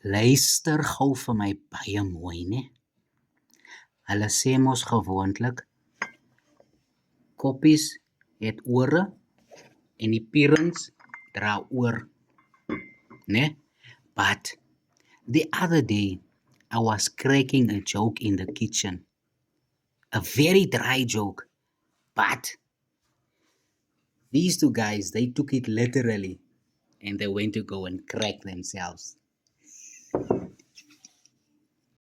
Luister gou vir my baie mooi, né? Hulle sê mos gewoonlik koppies het ore en die pierens dra oor, né? But the other day I was cracking a joke in the kitchen. A very dry joke. But these two guys, they took it literally and they went to go and crack themselves.